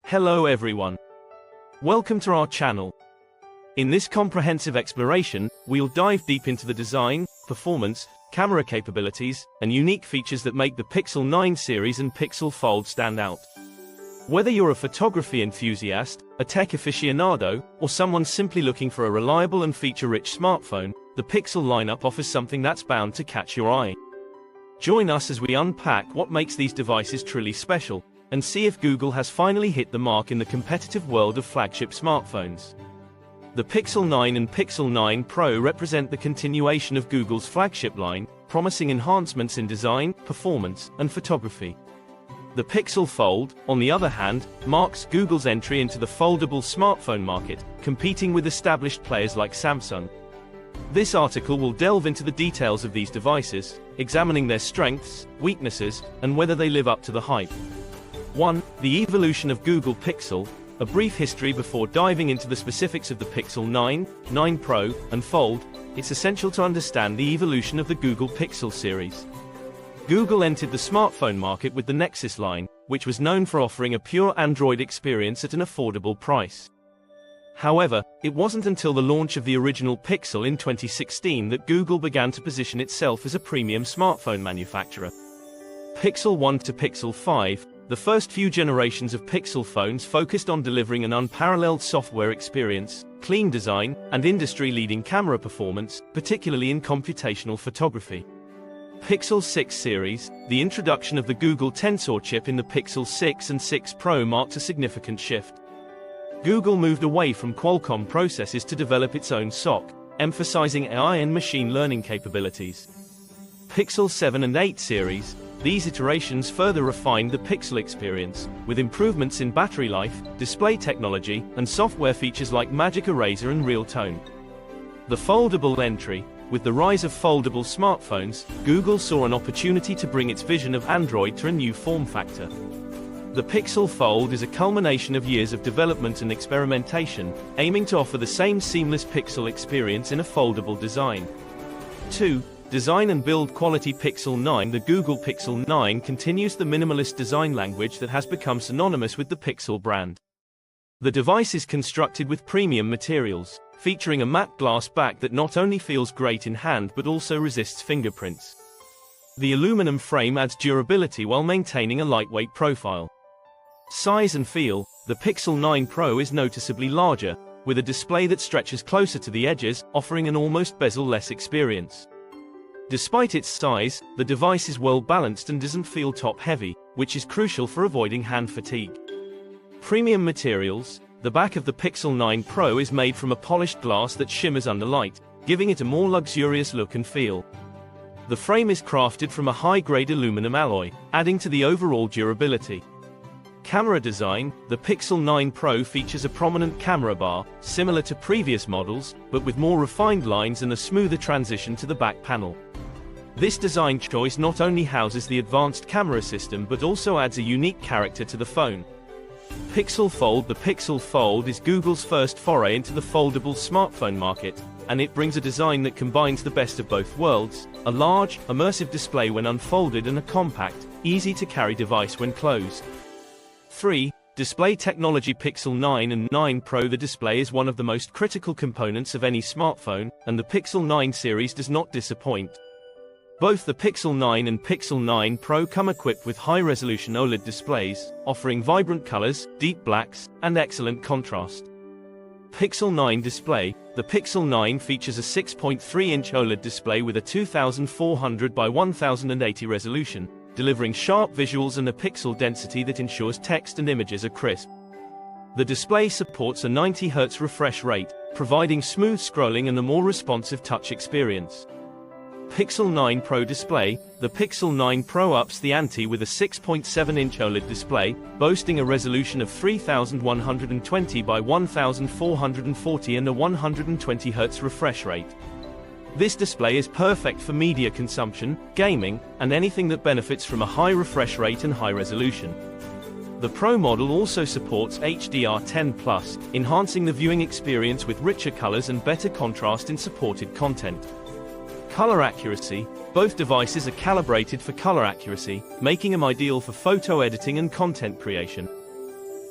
Hello everyone. Welcome to our channel. In this comprehensive exploration, we'll dive deep into the design, performance, camera capabilities, and unique features that make the Pixel 9 series and Pixel Fold stand out. Whether you're a photography enthusiast, a tech aficionado, or someone simply looking for a reliable and feature-rich smartphone, the Pixel lineup offers something that's bound to catch your eye. Join us as we unpack what makes these devices truly special, and see if Google has finally hit the mark in the competitive world of flagship smartphones. The Pixel 9 and Pixel 9 Pro represent the continuation of Google's flagship line, promising enhancements in design, performance, and photography. The Pixel Fold, on the other hand, marks Google's entry into the foldable smartphone market, competing with established players like Samsung. This article will delve into the details of these devices, examining their strengths, weaknesses, and whether they live up to the hype. 1. The evolution of Google Pixel, a brief history before diving into the specifics of the Pixel 9, 9 Pro, and Fold. It's essential to understand the evolution of the Google Pixel series. Google entered the smartphone market with the Nexus line, which was known for offering a pure Android experience at an affordable price. However, it wasn't until the launch of the original Pixel in 2016 that Google began to position itself as a premium smartphone manufacturer. Pixel 1 to Pixel 5, the first few generations of Pixel phones focused on delivering an unparalleled software experience, clean design, and industry-leading camera performance, particularly in computational photography. Pixel 6 series, the introduction of the Google Tensor chip in the Pixel 6 and 6 Pro marked a significant shift. Google moved away from Qualcomm processors to develop its own SoC, emphasizing AI and machine learning capabilities. Pixel 7 and 8 series, these iterations further refined the Pixel experience, with improvements in battery life, display technology, and software features like Magic Eraser and Real Tone. The foldable entry. With the rise of foldable smartphones, Google saw an opportunity to bring its vision of Android to a new form factor. The Pixel Fold is a culmination of years of development and experimentation, aiming to offer the same seamless Pixel experience in a foldable design. 2. Design and build quality. Pixel 9. The Google Pixel 9 continues the minimalist design language that has become synonymous with the Pixel brand. The device is constructed with premium materials, featuring a matte glass back that not only feels great in hand but also resists fingerprints. The aluminum frame adds durability while maintaining a lightweight profile. Size and feel. The Pixel 9 Pro is noticeably larger, with a display that stretches closer to the edges, offering an almost bezel-less experience. Despite its size, the device is well balanced and doesn't feel top-heavy, which is crucial for avoiding hand fatigue. Premium materials. The back of the Pixel 9 Pro is made from a polished glass that shimmers under light, giving it a more luxurious look and feel. The frame is crafted from a high-grade aluminum alloy, adding to the overall durability. Camera design. The Pixel 9 Pro features a prominent camera bar, similar to previous models, but with more refined lines and a smoother transition to the back panel. This design choice not only houses the advanced camera system but also adds a unique character to the phone. Pixel Fold. The Pixel Fold is Google's first foray into the foldable smartphone market, and it brings a design that combines the best of both worlds: a large, immersive display when unfolded and a compact, easy-to-carry device when closed. 3. Display technology. Pixel 9 and 9 Pro. The display is one of the most critical components of any smartphone, and the Pixel 9 series does not disappoint. Both the Pixel 9 and Pixel 9 Pro come equipped with high-resolution OLED displays, offering vibrant colors, deep blacks, and excellent contrast. Pixel 9 display. The Pixel 9 features a 6.3-inch OLED display with a 2400 by 1080 resolution, delivering sharp visuals and a pixel density that ensures text and images are crisp. The display supports a 90 Hz refresh rate, providing smooth scrolling and a more responsive touch experience. Pixel 9 Pro display. The Pixel 9 Pro ups the ante with a 6.7-inch OLED display, boasting a resolution of 3120 by 1440 and a 120 Hz refresh rate. This display is perfect for media consumption, gaming, and anything that benefits from a high refresh rate and high resolution. The Pro model also supports HDR10+, enhancing the viewing experience with richer colors and better contrast in supported content. Color accuracy. Both devices are calibrated for color accuracy, making them ideal for photo editing and content creation.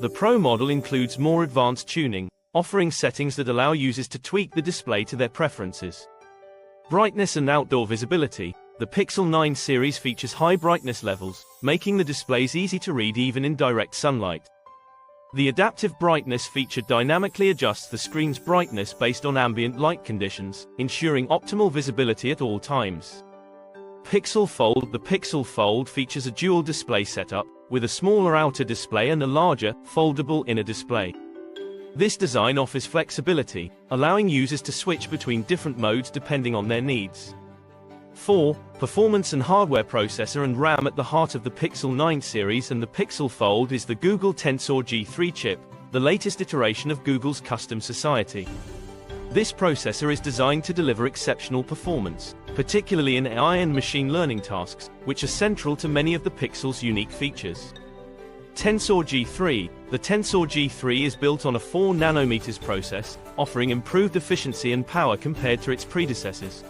The Pro model includes more advanced tuning, offering settings that allow users to tweak the display to their preferences. Brightness and outdoor visibility. The Pixel 9 series features high brightness levels, making the displays easy to read even in direct sunlight. The adaptive brightness feature dynamically adjusts the screen's brightness based on ambient light conditions, ensuring optimal visibility at all times. Pixel Fold. The Pixel Fold features a dual display setup, with a smaller outer display and a larger, foldable inner display. This design offers flexibility, allowing users to switch between different modes depending on their needs. 4. Performance and hardware. Processor and RAM. At the heart of the Pixel 9 series and the Pixel Fold is the Google Tensor G3 chip, the latest iteration of Google's custom society. This processor is designed to deliver exceptional performance, particularly in AI and machine learning tasks, which are central to many of the Pixel's unique features. Tensor G3. The Tensor G3 is built on a 4 nanometers process, offering improved efficiency and power compared to its predecessors.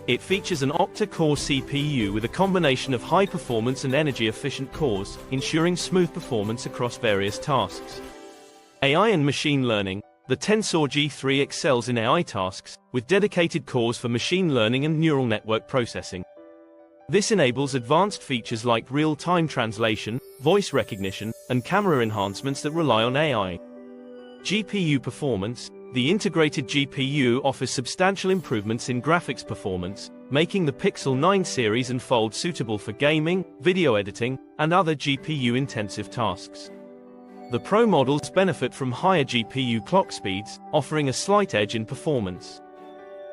It features an octa-core CPU with a combination of high-performance and energy-efficient cores, ensuring smooth performance across various tasks. AI and machine learning. The Tensor G3 excels in AI tasks, with dedicated cores for machine learning and neural network processing. This enables advanced features like real-time translation, voice recognition, and camera enhancements that rely on AI. GPU performance. The integrated GPU offers substantial improvements in graphics performance, making the Pixel 9 series and Fold suitable for gaming, video editing, and other GPU-intensive tasks. The Pro models benefit from higher GPU clock speeds, offering a slight edge in performance.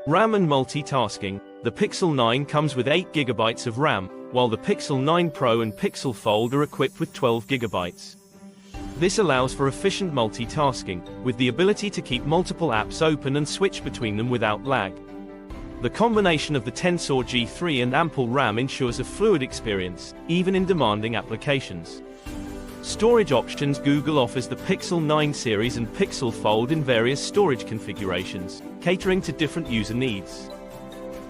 RAM and multitasking. The Pixel 9 comes with 8 GB of RAM, while the Pixel 9 Pro and Pixel Fold are equipped with 12 GB. This allows for efficient multitasking, with the ability to keep multiple apps open and switch between them without lag. The combination of the Tensor G3 and ample RAM ensures a fluid experience, even in demanding applications. Storage options. Google offers the Pixel 9 series and Pixel Fold in various storage configurations, catering to different user needs.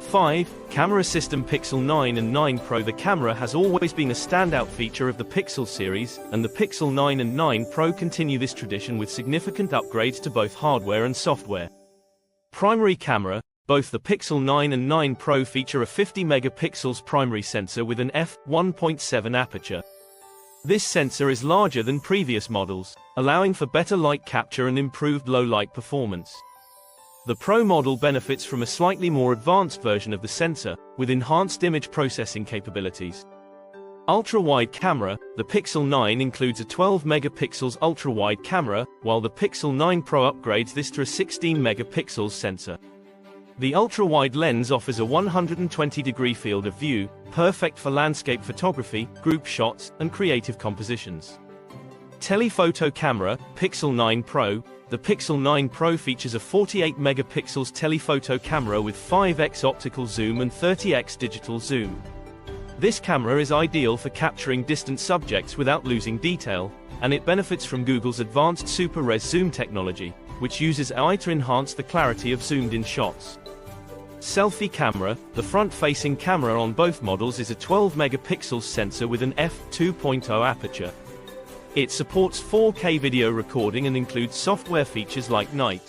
5. Camera system. Pixel 9 and 9 Pro. The camera has always been a standout feature of the Pixel series, and the Pixel 9 and 9 Pro continue this tradition with significant upgrades to both hardware and software. Primary camera. Both the Pixel 9 and 9 Pro feature a 50 megapixels primary sensor with an f1.7 aperture. This sensor is larger than previous models, allowing for better light capture and improved low-light performance. The Pro model benefits from a slightly more advanced version of the sensor, with enhanced image processing capabilities. Ultra-wide camera. The Pixel 9 includes a 12 megapixels ultra-wide camera, while the Pixel 9 Pro upgrades this to a 16 megapixels sensor. The ultra-wide lens offers a 120-degree field of view, perfect for landscape photography, group shots, and creative compositions. Telephoto camera. Pixel 9 Pro. The Pixel 9 Pro features a 48 megapixels telephoto camera with 5x optical zoom and 30x digital zoom. This camera is ideal for capturing distant subjects without losing detail, and it benefits from Google's advanced Super Res zoom technology, which uses AI to enhance the clarity of zoomed-in shots. Selfie camera. The front-facing camera on both models is a 12 megapixels sensor with an f2.0 aperture. It supports 4K video recording and includes software features like night.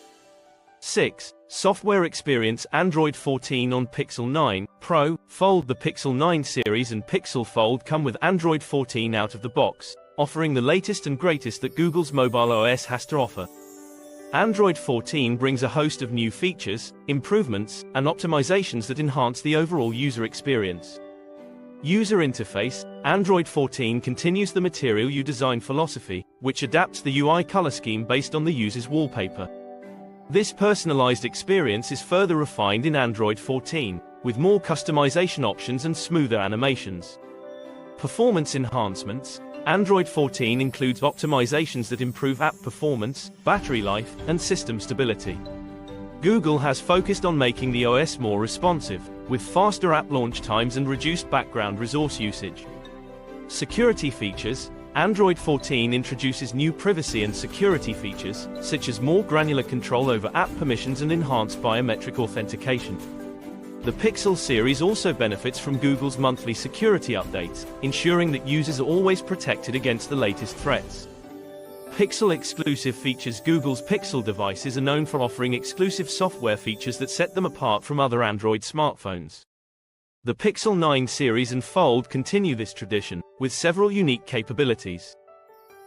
6. Software experience. Android 14 on Pixel 9 Pro, Fold. The Pixel 9 series and Pixel Fold come with Android 14 out of the box, offering the latest and greatest that Google's mobile OS has to offer. Android 14 brings a host of new features, improvements, and optimizations that enhance the overall user experience. User interface. Android 14 continues the Material You Design philosophy, which adapts the UI color scheme based on the user's wallpaper. This personalized experience is further refined in Android 14, with more customization options and smoother animations. Performance enhancements. Android 14 includes optimizations that improve app performance, battery life, and system stability. Google has focused on making the OS more responsive, with faster app launch times and reduced background resource usage. Security features. Android 14 introduces new privacy and security features, such as more granular control over app permissions and enhanced biometric authentication. The Pixel series also benefits from Google's monthly security updates, ensuring that users are always protected against the latest threats. Pixel-exclusive features. Google's Pixel devices are known for offering exclusive software features that set them apart from other Android smartphones. The Pixel 9 series and Fold continue this tradition, with several unique capabilities.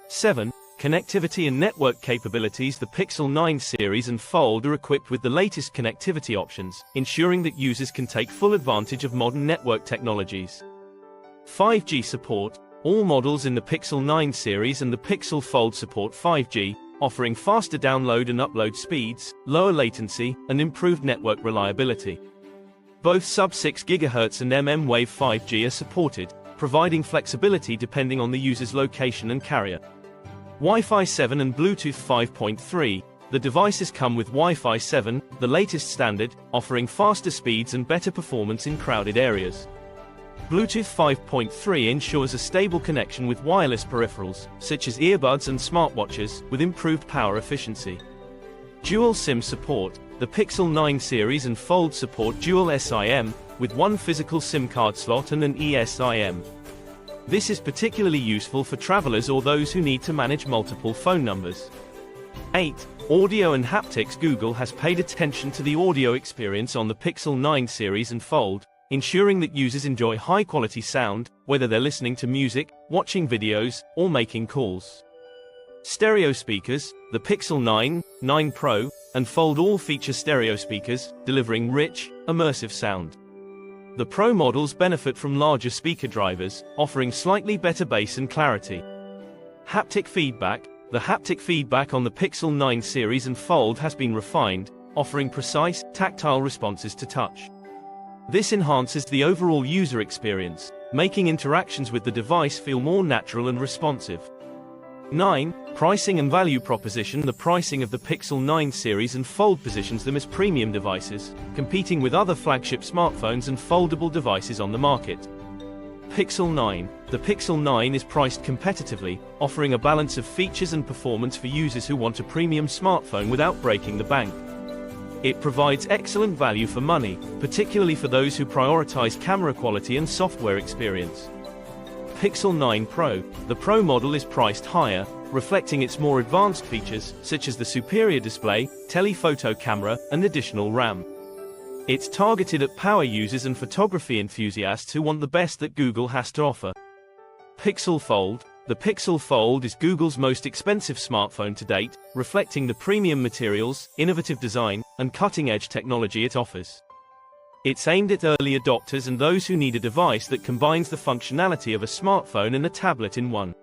7. Connectivity and network capabilities. The Pixel 9 series and Fold are equipped with the latest connectivity options, ensuring that users can take full advantage of modern network technologies. 5G support. All models in the Pixel 9 series and the Pixel Fold support 5G, offering faster download and upload speeds, lower latency, and improved network reliability. Both sub-6 GHz and mmWave 5G are supported, providing flexibility depending on the user's location and carrier. Wi-Fi 7 and Bluetooth 5.3. The devices come with Wi-Fi 7, the latest standard, offering faster speeds and better performance in crowded areas. Bluetooth 5.3 ensures a stable connection with wireless peripherals, such as earbuds and smartwatches, with improved power efficiency. Dual SIM support. The Pixel 9 series and Fold support dual SIM, with one physical SIM card slot and an eSIM. This is particularly useful for travelers or those who need to manage multiple phone numbers. 8. Audio and haptics. Google has paid attention to the audio experience on the Pixel 9 series and Fold, ensuring that users enjoy high-quality sound, whether they're listening to music, watching videos, or making calls. Stereo speakers. The Pixel 9, 9 Pro, and Fold all feature stereo speakers, delivering rich, immersive sound. The Pro models benefit from larger speaker drivers, offering slightly better bass and clarity. Haptic feedback. The haptic feedback on the Pixel 9 series and Fold has been refined, offering precise, tactile responses to touch. This enhances the overall user experience, making interactions with the device feel more natural and responsive. 9. Pricing and value proposition. The pricing of the Pixel 9 series and Fold positions them as premium devices, competing with other flagship smartphones and foldable devices on the market. Pixel 9. The Pixel 9 is priced competitively, offering a balance of features and performance for users who want a premium smartphone without breaking the bank. It provides excellent value for money, particularly for those who prioritize camera quality and software experience. Pixel 9 Pro. The Pro model is priced higher, reflecting its more advanced features, such as the superior display, telephoto camera, and additional RAM. It's targeted at power users and photography enthusiasts who want the best that Google has to offer. Pixel Fold. The Pixel Fold is Google's most expensive smartphone to date, reflecting the premium materials, innovative design, and cutting-edge technology it offers. It's aimed at early adopters and those who need a device that combines the functionality of a smartphone and a tablet in one.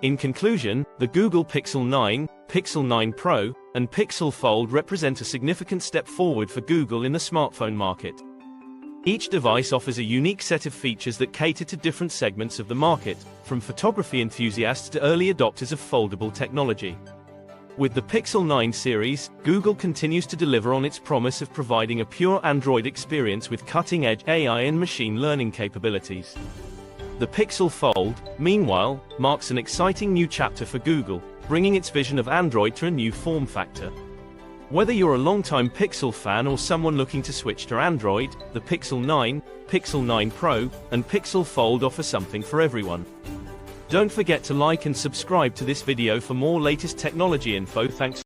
In conclusion, the Google Pixel 9, Pixel 9 Pro, and Pixel Fold represent a significant step forward for Google in the smartphone market. Each device offers a unique set of features that cater to different segments of the market, from photography enthusiasts to early adopters of foldable technology. With the Pixel 9 series, Google continues to deliver on its promise of providing a pure Android experience with cutting-edge AI and machine learning capabilities. The Pixel Fold, meanwhile, marks an exciting new chapter for Google, bringing its vision of Android to a new form factor. Whether you're a longtime Pixel fan or someone looking to switch to Android, the Pixel 9, Pixel 9 Pro, and Pixel Fold offer something for everyone. Don't forget to like and subscribe to this video for more latest technology info. Thanks.